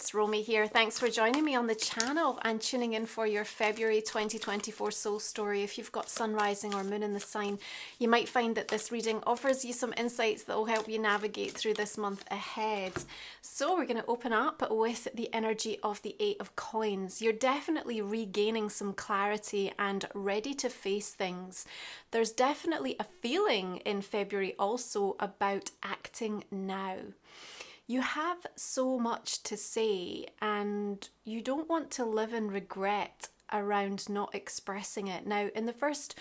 it's Romy here. Thanks for joining me on the channel and tuning in for your February 2024 soul story. If you've got sun rising or moon in the sign, you might find that this reading offers you some insights that will help you navigate through this month ahead. So we're going to open up with the energy of the Eight of Coins. You're definitely regaining some clarity and ready to face things. There's definitely a feeling in February also about acting now. You have so much to say and you don't want to live in regret around not expressing it. Now, in the first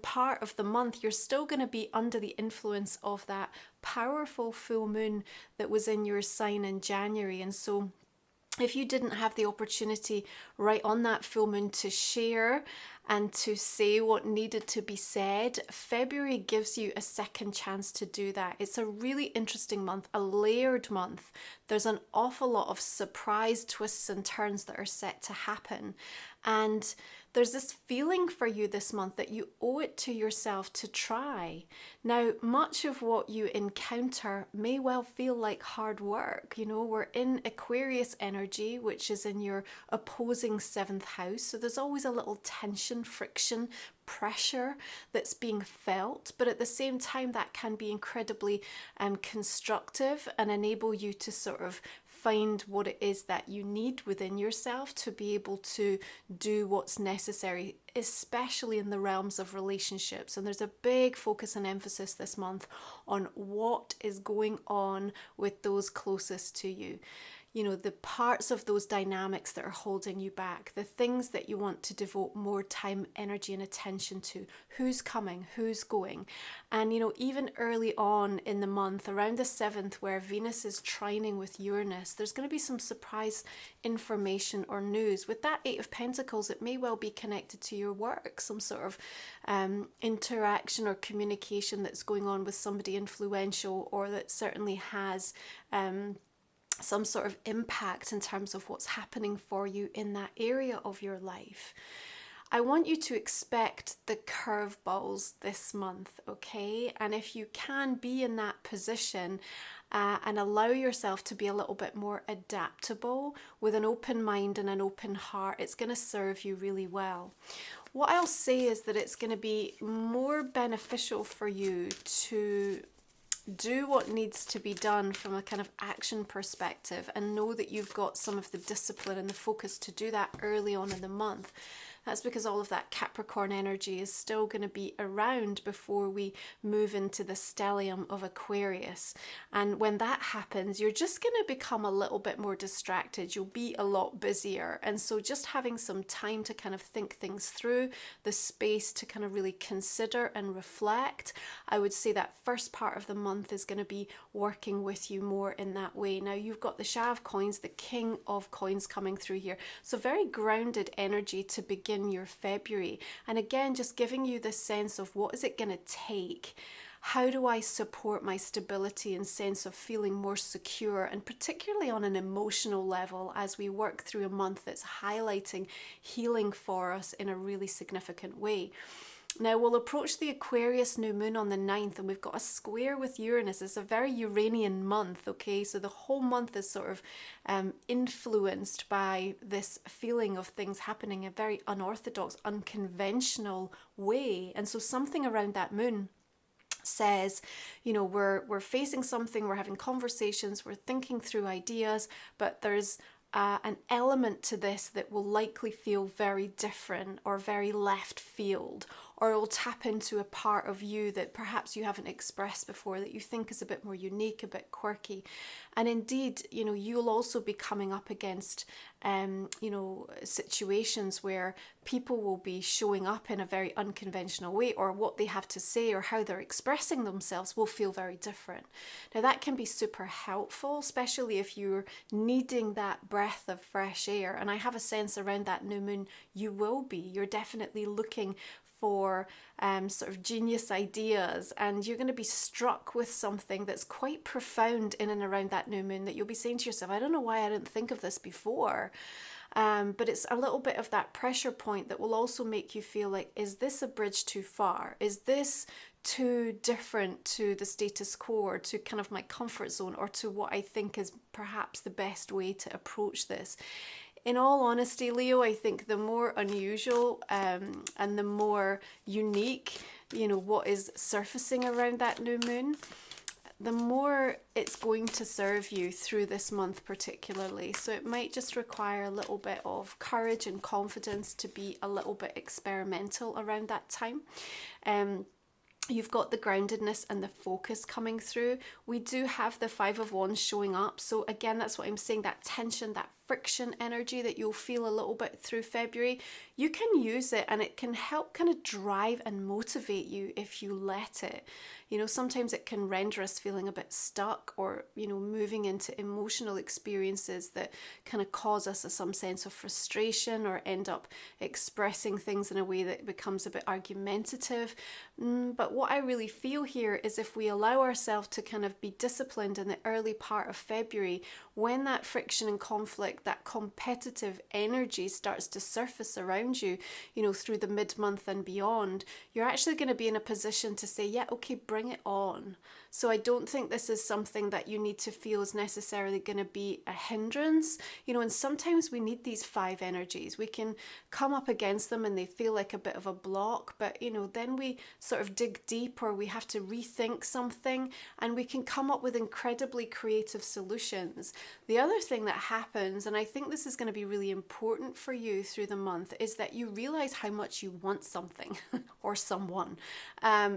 part of the month, you're still going to be under the influence of that powerful full moon that was in your sign in January. And so if you didn't have the opportunity right on that full moon to share and to say what needed to be said, February gives you a second chance to do that. It's a really interesting month, a layered month. There's an awful lot of surprise twists and turns that are set to happen. And there's this feeling for you this month that you owe it to yourself to try. Now, much of what you encounter may well feel like hard work. You know, we're in Aquarius energy, which is in your opposing 7th house. So there's always a little tension, friction, pressure that's being felt, but at the same time that can be incredibly constructive and enable you to sort of find what it is that you need within yourself to be able to do what's necessary, especially in the realms of relationships. And there's a big focus and emphasis this month on what is going on with those closest to you. You know, the parts of those dynamics that are holding you back, the things that you want to devote more time, energy, and attention to. Who's coming? Who's going? And, you know, even early on in the month, around the 7th, where Venus is trining with Uranus, there's going to be some surprise information or news. With that Eight of Pentacles, it may well be connected to your work, some sort of interaction or communication that's going on with somebody influential, or that certainly has some sort of impact in terms of what's happening for you in that area of your life. I want you to expect the curveballs this month, okay? And if you can be in that position and allow yourself to be a little bit more adaptable with an open mind and an open heart, it's going to serve you really well. What I'll say is that it's going to be more beneficial for you to do what needs to be done from a kind of action perspective and know that you've got some of the discipline and the focus to do that early on in the month. That's because all of that Capricorn energy is still going to be around before we move into the stellium of Aquarius. And when that happens, you're just going to become a little bit more distracted. You'll be a lot busier. And so just having some time to kind of think things through, the space to kind of really consider and reflect, I would say that first part of the month is going to be working with you more in that way. Now, you've got the Shah of Coins, the King of Coins coming through here. So very grounded energy to begin your February. And again, just giving you this sense of what is it going to take? How do I support my stability and sense of feeling more secure, and particularly on an emotional level as we work through a month that's highlighting healing for us in a really significant way. Now, we'll approach the Aquarius new moon on the 9th, and we've got a square with Uranus. It's a very Uranian month, okay? So the whole month is sort of influenced by this feeling of things happening in a very unorthodox, unconventional way. And so something around that moon says, you know, we're facing something, we're having conversations, we're thinking through ideas, but there's an element to this that will likely feel very different or very left field, or it will tap into a part of you that perhaps you haven't expressed before, that you think is a bit more unique, a bit quirky. And indeed, you know, you'll also be coming up against you know, situations where people will be showing up in a very unconventional way, or what they have to say or how they're expressing themselves will feel very different. Now, that can be super helpful, especially if you're needing that breath of fresh air. And I have a sense around that new moon, you will be. You're definitely looking for sort of genius ideas, and you're going to be struck with something that's quite profound in and around that new moon, that you'll be saying to yourself, I don't know why I didn't think of this before. But it's a little bit of that pressure point that will also make you feel like, is this a bridge too far? Is this too different to the status quo, or to kind of my comfort zone, or to what I think is perhaps the best way to approach this. In all honesty, Leo, I think the more unusual and the more unique, what is surfacing around that new moon, the more it's going to serve you through this month particularly. So it might just require a little bit of courage and confidence to be a little bit experimental around that time. You've got the groundedness and the focus coming through. We do have the Five of Wands showing up. So again, that's what I'm saying, that tension, that friction energy that you'll feel a little bit through February. You can use it, and it can help kind of drive and motivate you if you let it. Sometimes it can render us feeling a bit stuck, or, moving into emotional experiences that kind of cause us some sense of frustration, or end up expressing things in a way that becomes a bit argumentative. But what I really feel here is, if we allow ourselves to kind of be disciplined in the early part of February, when that friction and conflict, that competitive energy starts to surface around you, through the mid-month and beyond, you're actually going to be in a position to say, yeah, okay, bring it on. So I don't think this is something that you need to feel is necessarily going to be a hindrance, and sometimes we need these five energies. We can come up against them and they feel like a bit of a block, but then we sort of dig deep, or we have to rethink something, and we can come up with incredibly creative solutions. The other thing that happens, and I think this is going to be really important for you through the month, is that you realize how much you want something or someone.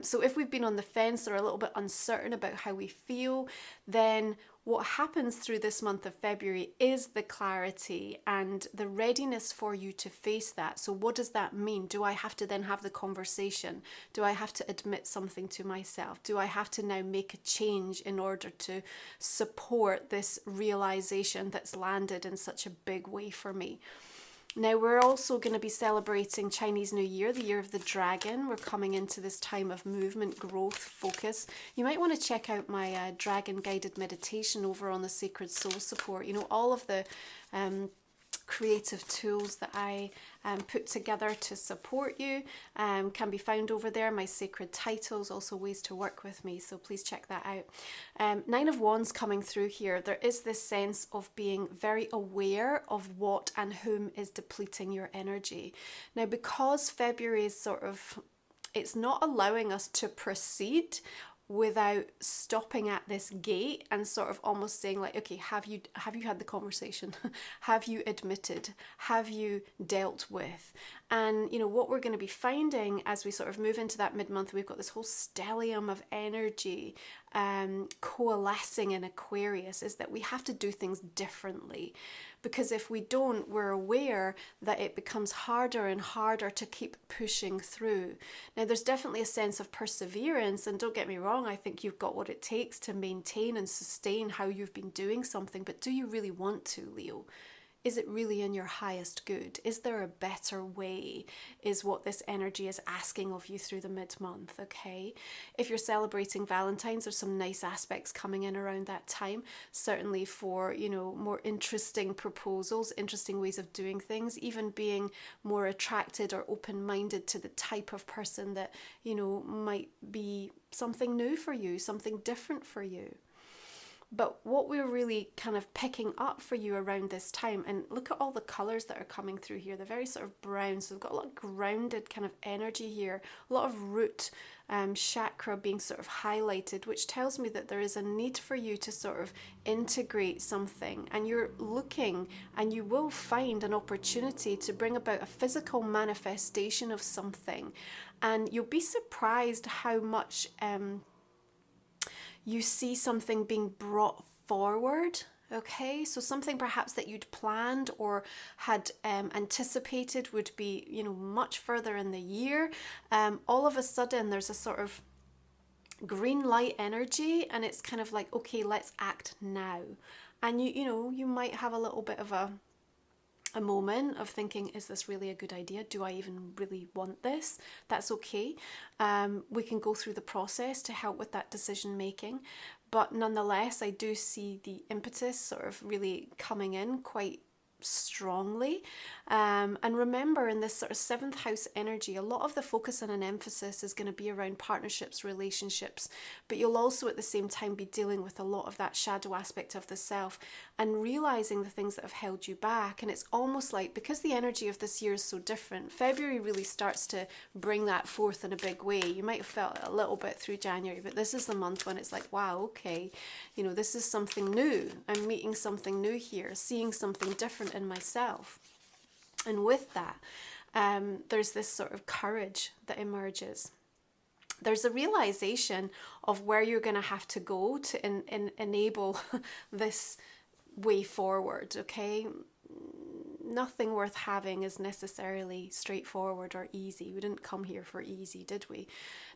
So if we've been on the fence or a little bit uncertain about how we feel, then what happens through this month of February is the clarity and the readiness for you to face that. So what does that mean? Do I have to then have the conversation? Do I have to admit something to myself? Do I have to now make a change in order to support this realization that's landed in such a big way for me? Now, we're also going to be celebrating Chinese New Year, the year of the dragon. We're coming into this time of movement, growth, focus. You might want to check out my dragon guided meditation over on the Sacred Soul Support. All of the creative tools that I put together to support you can be found over there. My sacred titles, also ways to work with me, so please check that out. Nine of Wands coming through here. There is this sense of being very aware of what and whom is depleting your energy. Now, because February is it's not allowing us to proceed without stopping at this gate and sort of almost saying like, okay, have you had the conversation? Have you admitted? Have you dealt with? And what we're going to be finding as we sort of move into that mid-month, we've got this whole stellium of energy coalescing in Aquarius, is that we have to do things differently. Because if we don't, we're aware that it becomes harder and harder to keep pushing through. Now, there's definitely a sense of perseverance, and don't get me wrong, I think you've got what it takes to maintain and sustain how you've been doing something, but do you really want to, Leo? Is it really in your highest good? Is there a better way? Is what this energy is asking of you through the mid-month, okay? If you're celebrating Valentine's, there's some nice aspects coming in around that time, certainly for, more interesting proposals, interesting ways of doing things, even being more attracted or open-minded to the type of person that, might be something new for you, something different for you. But what we're really kind of picking up for you around this time, and look at all the colours that are coming through here, they're very sort of brown, so we've got a lot of grounded kind of energy here, a lot of root chakra being sort of highlighted, which tells me that there is a need for you to sort of integrate something, and you're looking and you will find an opportunity to bring about a physical manifestation of something, and you'll be surprised how much you see something being brought forward, okay? So something perhaps that you'd planned or had anticipated would be, much further in the year. All of a sudden, there's a sort of green light energy, and it's kind of like, okay, let's act now. And you might have a little bit of a moment of thinking, is this really a good idea? Do I even really want this? That's okay. We can go through the process to help with that decision making. But nonetheless, I do see the impetus sort of really coming in quite strongly. And remember, in this sort of 7th house energy, a lot of the focus and an emphasis is going to be around partnerships, relationships, but you'll also at the same time be dealing with a lot of that shadow aspect of the self and realizing the things that have held you back. And it's almost like, because the energy of this year is so different, February really starts to bring that forth in a big way. You might have felt it a little bit through January, but this is the month when it's like, wow, okay, you know, this is something new. I'm meeting something new here, seeing something different in myself. And with that, there's this sort of courage that emerges. There's a realization of where you're going to have to go to enable this way forward, okay? Nothing worth having is necessarily straightforward or easy. We didn't come here for easy, did we?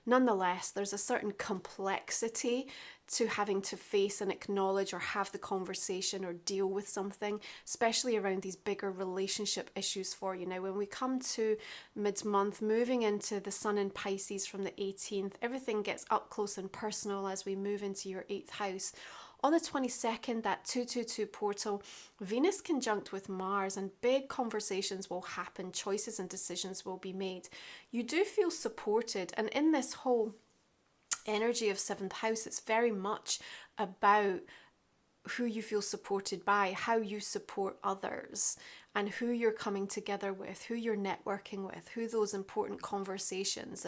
Nonetheless, there's a certain complexity to having to face and acknowledge or have the conversation or deal with something, especially around these bigger relationship issues for you. Now, when we come to mid-month, moving into the Sun in Pisces from the 18th, everything gets up close and personal as we move into your 8th house. On the 22nd, that 222 portal, Venus conjunct with Mars, and big conversations will happen, choices and decisions will be made. You do feel supported, and in this whole energy of 7th house, it's very much about who you feel supported by, how you support others, and who you're coming together with, who you're networking with, who those important conversations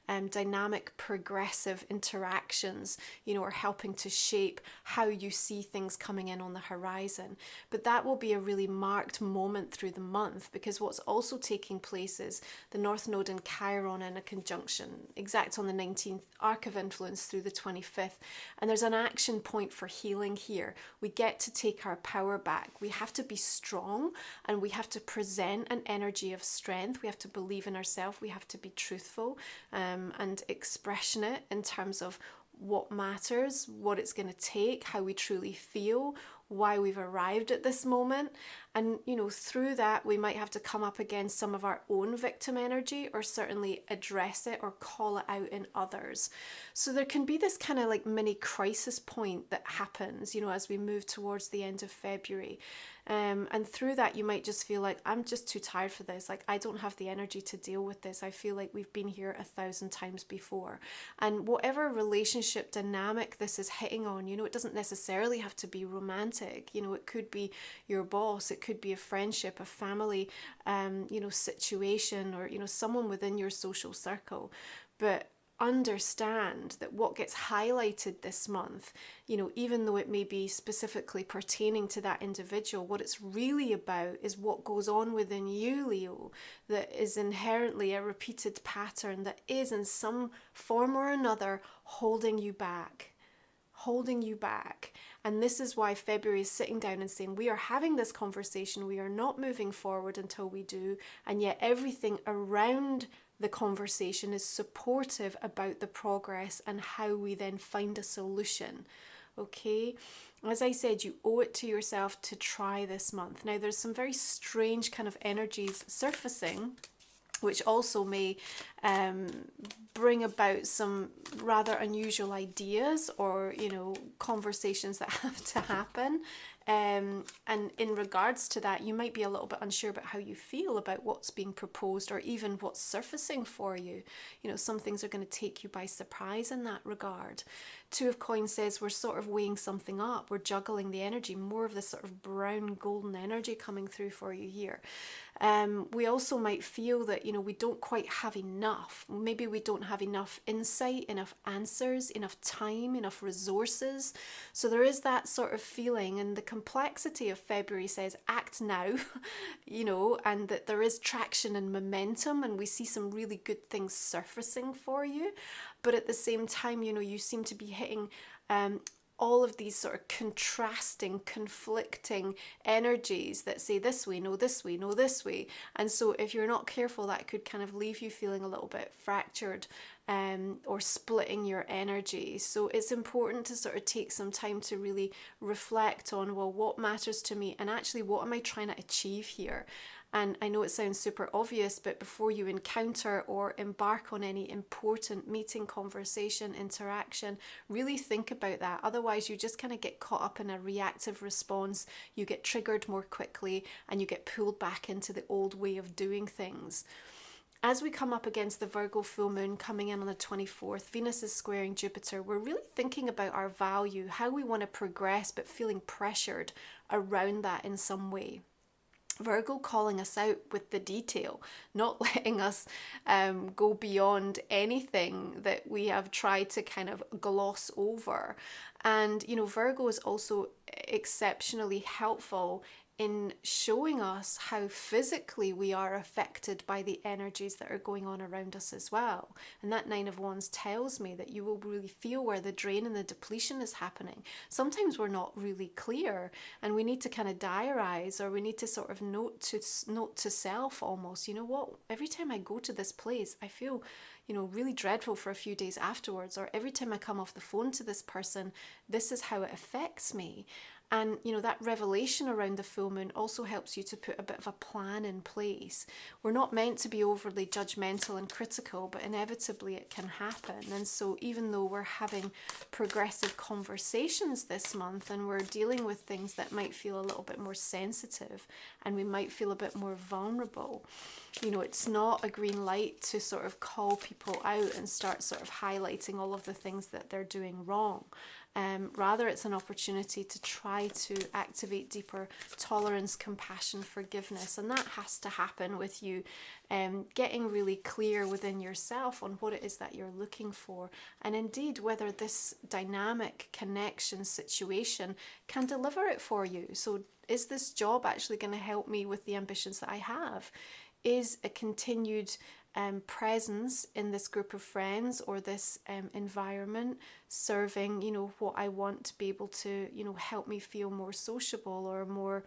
and dynamic progressive interactions, you know, are helping to shape how you see things coming in on the horizon. But that will be a really marked moment through the month, because what's also taking place is the North Node and Chiron in a conjunction, exact on the 19th, arc of influence through the 25th. And there's an action point for healing here. We get to take our power back. We have to be strong, and we have to present an energy of strength. We have to believe in ourselves. We have to be truthful and expressionate in terms of what matters, what it's going to take, how we truly feel, why we've arrived at this moment. And, you know, through that, we might have to come up against some of our own victim energy, or certainly address it or call it out in others. So there can be this kind of like mini crisis point that happens, you know, as we move towards the end of February. And through that, you might just feel like, I'm just too tired for this. Like, I don't have the energy to deal with this. I feel like we've been here 1,000 times before. And whatever relationship dynamic this is hitting on, you know, it doesn't necessarily have to be romantic. You know, it could be your boss, it could be a friendship, a family, you know, situation, or, you know, someone within your social circle. But understand that what gets highlighted this month, you know, even though it may be specifically pertaining to that individual, what it's really about is what goes on within you, Leo, that is inherently a repeated pattern that is in some form or another holding you back. And this is why February is sitting down and saying, we are having this conversation, we are not moving forward until we do, and yet everything around the conversation is supportive about the progress and how we then find a solution. Okay, as I said, you owe it to yourself to try this month. Now, there's some very strange kind of energies surfacing, which also may bring about some rather unusual ideas, or, you know, conversations that have to happen. And in regards to that, you might be a little bit unsure about how you feel about what's being proposed, or even what's surfacing for you. You know, some things are going to take you by surprise in that regard. Two of Coins says we're sort of weighing something up. We're juggling the energy, more of this sort of brown golden energy coming through for you here. We also might feel that, you know, we don't quite have enough. Maybe we don't have enough insight, enough answers, enough time, enough resources. So there is that sort of feeling, and the complexity of February says act now, you know, and that there is traction and momentum, and we see some really good things surfacing for you. But at the same time, you know, you seem to be hitting all of these sort of contrasting, conflicting energies that say this way, no this way, no this way. And so if you're not careful, that could kind of leave you feeling a little bit fractured or splitting your energy. So it's important to sort of take some time to really reflect on, well, what matters to me, and actually what am I trying to achieve here? And I know it sounds super obvious, but before you encounter or embark on any important meeting, conversation, interaction, really think about that. Otherwise, you just kind of get caught up in a reactive response. You get triggered more quickly and you get pulled back into the old way of doing things. As we come up against the Virgo full moon coming in on the 24th, Venus is squaring Jupiter. We're really thinking about our value, how we want to progress, but feeling pressured around that in some way. Virgo calling us out with the detail, not letting us go beyond anything that we have tried to kind of gloss over. And, you know, Virgo is also exceptionally helpful in showing us how physically we are affected by the energies that are going on around us as well. And that Nine of Wands tells me that you will really feel where the drain and the depletion is happening. Sometimes we're not really clear and we need to kind of diarize, or we need to sort of note to self almost, you know what, every time I go to this place, I feel, you know, really dreadful for a few days afterwards, or every time I come off the phone to this person, this is how it affects me. And, you know, that revelation around the full moon also helps you to put a bit of a plan in place. We're not meant to be overly judgmental and critical, but inevitably it can happen. And so even though we're having progressive conversations this month and we're dealing with things that might feel a little bit more sensitive and we might feel a bit more vulnerable, you know, it's not a green light to sort of call people out and start sort of highlighting all of the things that they're doing wrong. Rather, it's an opportunity to try to activate deeper tolerance, compassion, forgiveness. And that has to happen with you getting really clear within yourself on what it is that you're looking for. And indeed, whether this dynamic connection situation can deliver it for you. So is this job actually going to help me with the ambitions that I have? Is a continued presence in this group of friends or this environment serving, you know, what I want to be able to, you know, help me feel more sociable or more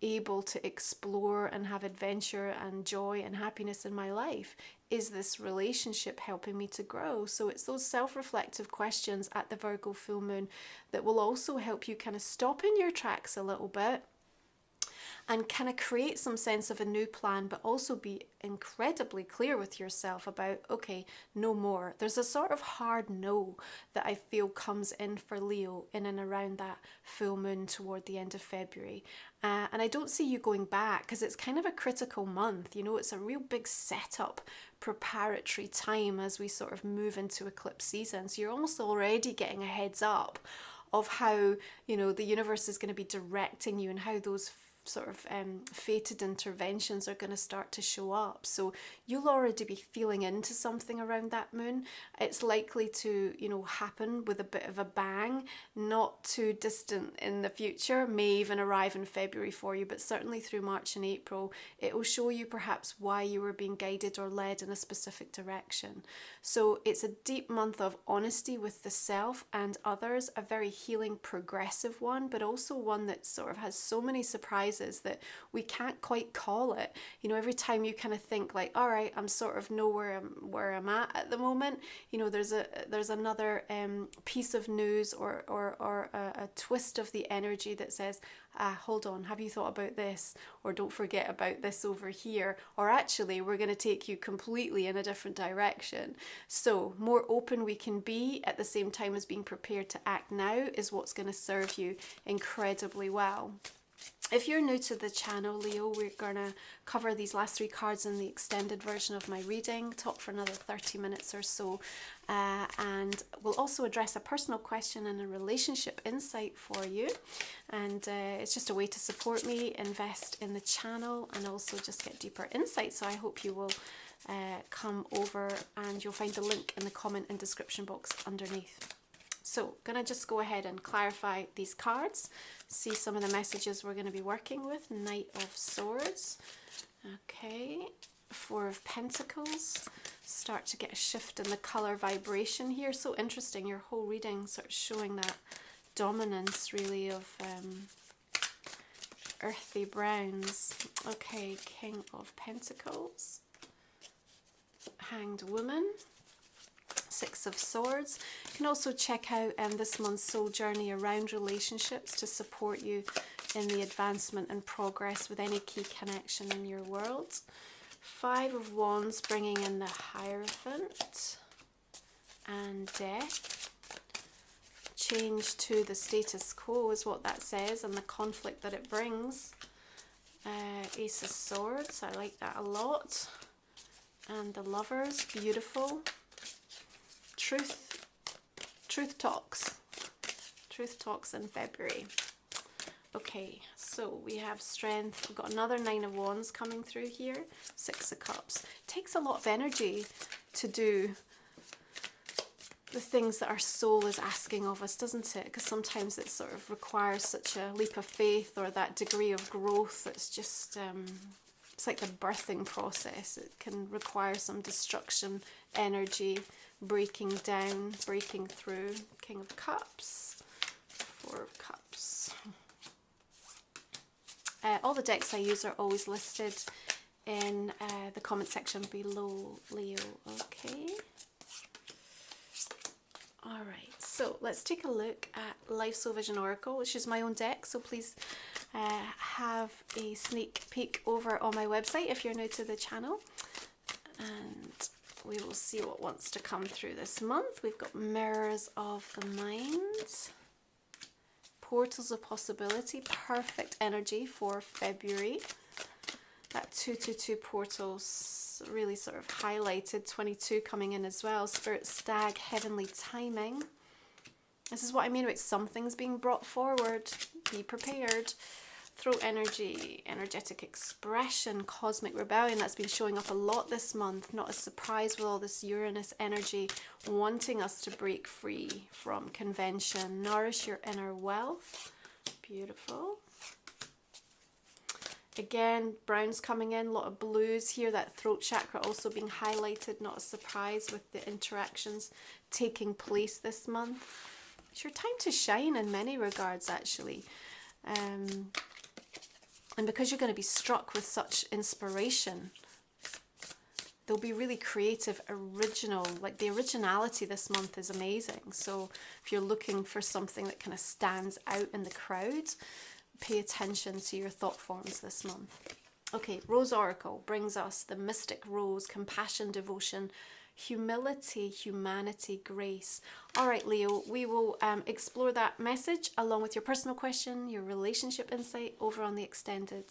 able to explore and have adventure and joy and happiness in my life? Is this relationship helping me to grow? So it's those self-reflective questions at the Virgo full moon that will also help you kind of stop in your tracks a little bit and kind of create some sense of a new plan, but also be incredibly clear with yourself about, okay, no more. There's a sort of hard no that I feel comes in for Leo in and around that full moon toward the end of February. And I don't see you going back because it's kind of a critical month. You know, it's a real big setup, preparatory time as we sort of move into eclipse season. So you're almost already getting a heads up of how, you know, the universe is going to be directing you and how those sort of fated interventions are going to start to show up. So you'll already be feeling into something around that moon. It's likely to, you know, happen with a bit of a bang, not too distant in the future, may even arrive in February for you, but certainly through March and April, it will show you perhaps why you were being guided or led in a specific direction. So it's a deep month of honesty with the self and others, a very healing, progressive one, but also one that sort of has so many surprises that we can't quite call it. You know, every time you kind of think like, all right, I'm sort of know where I'm at the moment, you know, there's another piece of news or a twist of the energy that says, hold on, have you thought about this? Or don't forget about this over here. Or actually, we're going to take you completely in a different direction. So more open we can be at the same time as being prepared to act now is what's going to serve you incredibly well. If you're new to the channel, Leo, we're going to cover these last three cards in the extended version of my reading, talk for another 30 minutes or so, and we'll also address a personal question and a relationship insight for you. And it's just a way to support me, invest in the channel, and also just get deeper insight. So I hope you will come over, and you'll find the link in the comment and description box underneath. So, gonna just go ahead and clarify these cards, see some of the messages we're going to be working with. Knight of Swords, okay, Four of Pentacles, start to get a shift in the colour vibration here. So interesting, your whole reading sort of showing that dominance really of earthy browns. Okay, King of Pentacles, Hanged Woman, Six of Swords. You can also check out this month's soul journey around relationships to support you in the advancement and progress with any key connection in your world. Five of Wands, bringing in the Hierophant and Death. Change to the status quo is what that says, and the conflict that it brings. Ace of Swords, I like that a lot. And the Lovers, beautiful. Truth talks. Truth talks in February. Okay, so we have Strength. We've got another Nine of Wands coming through here. Six of Cups. It takes a lot of energy to do the things that our soul is asking of us, doesn't it? Because sometimes it sort of requires such a leap of faith or that degree of growth that's just, it's like the birthing process. It can require some destruction, energy, breaking down, breaking through. King of Cups, Four of Cups. All the decks I use are always listed in the comment section below, Leo. Okay. Alright, so let's take a look at Life Soul Vision Oracle, which is my own deck, so please have a sneak peek over on my website if you're new to the channel. And we will see what wants to come through this month. We've got Mirrors of the Mind, Portals of Possibility, perfect energy for February. That 222 portals really sort of highlighted, 22 coming in as well. Spirit Stag, heavenly timing. This is what I mean about something's being brought forward. Be prepared. Throat energy, energetic expression, cosmic rebellion. That's been showing up a lot this month. Not a surprise with all this Uranus energy wanting us to break free from convention. Nourish your inner wealth. Beautiful. Again, browns coming in, a lot of blues here. That throat chakra also being highlighted. Not a surprise with the interactions taking place this month. It's your time to shine in many regards, actually. And because you're going to be struck with such inspiration, they'll be really creative, original. Like the originality this month is amazing. So if you're looking for something that kind of stands out in the crowd, pay attention to your thought forms this month. Okay, Rose Oracle brings us the Mystic Rose, compassion, devotion, humility, humanity, grace. All right, Leo, we will explore that message along with your personal question, your relationship insight over on the extended.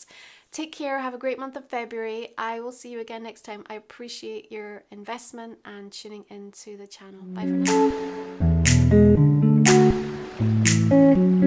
Take care. Have a great month of February. I will see you again next time. I appreciate your investment and tuning into the channel. Bye for now.